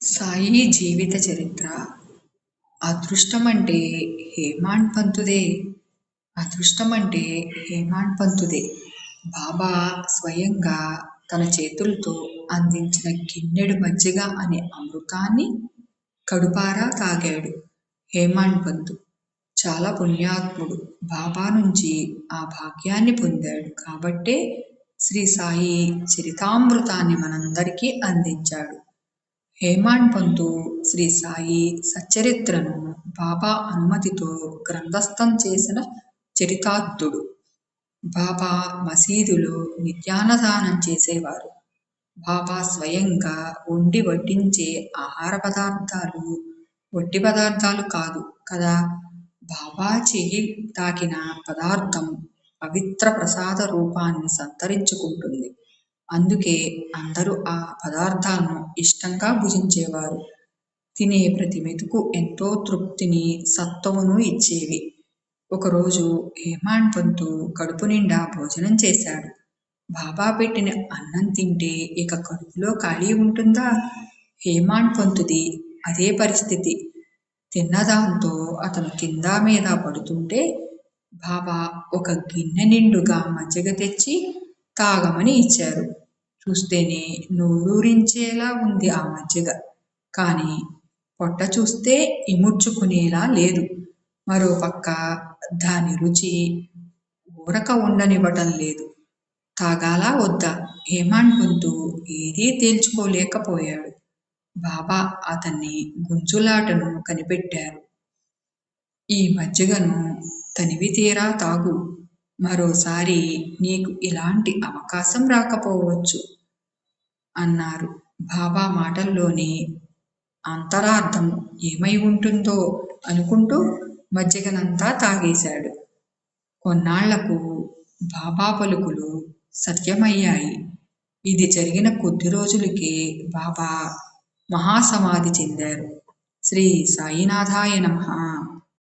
సాయి జీవిత చరిత్ర. అదృష్టమంటే హేమాడ్ పంతుదే. అదృష్టమంటే హేమాడ్ పంతుదే. బాబా స్వయంగా తన చేతులతో అందించిన గిన్నెడు మజ్జిగ అనే అమృతాన్ని కడుపారా తాగాడు హేమాడ్ పంతు. చాలా పుణ్యాత్ముడు. బాబా నుంచి ఆ భాగ్యాన్ని పొందాడు కాబట్టే శ్రీ సాయి చరితామృతాన్ని మనందరికీ అందించాడు. హేమాడ్ పంతు శ్రీ సాయి సచ్చరిత్రను బాబా అనుమతితో గ్రంథస్థం చేసిన చరితార్థుడు. బాబా మసీదులో నిత్యాన్నదానం చేసేవారు. బాబా స్వయంగా వండి వడ్డించే ఆహార పదార్థాలు వట్టి పదార్థాలు కాదు కదా. బాబా చెయ్యి తాకిన పదార్థం పవిత్ర ప్రసాద రూపాన్ని సంతరించుకుంటుంది. అందుకే అందరూ ఆ పదార్థాలను ఇష్టంగా భుజించేవారు. తినే ప్రతి మెతుకు ఎంతో తృప్తిని, సత్తువను ఇచ్చేవి. ఒకరోజు హేమాడ్ పంతు కడుపు నిండా భోజనం చేశాడు. బాబా పెట్టిన అన్నం తింటే ఇక కడుపులో ఖాళీ ఉంటుందా? హేమాడ్ పంతుది అదే పరిస్థితి. తిన్నదాంతో అతను కింద మీద పడుతుంటే బాబా ఒక గిన్నె నిండుగా మజ్జిగ తెచ్చి తాగమని ఇచ్చారు. చూస్తేనే నోరూరించేలా ఉంది ఆ మజ్జిగ. కానీ పొట్ట చూస్తే ఇముడ్చుకునేలా లేదు. మరోపక్క దాని రుచి ఊరక ఉండనివ్వటం లేదు. తాగాలా వద్దా? హేమాడ్ పంతు ఏదీ తేల్చుకోలేకపోయాడు. బాబా అతన్ని గుంజులాటను కనిపెట్టారు. ఈ మజ్జిగను తనివితీరా తాగు. మరోసారి నీకు ఇలాంటి అవకాశం రాకపోవచ్చు అన్నారు. బాబా మాటల్లోని అంతరార్థం ఏమై ఉంటుందో అనుకుంటూ మజ్జిగనంతా తాగేశాడు. కొన్నాళ్లకు బాబా పలుకులు సత్యమయ్యాయి. ఇది జరిగిన కొద్ది రోజులకే బాబా మహాసమాధి చెందారు. శ్రీ సాయినాథాయ నమః.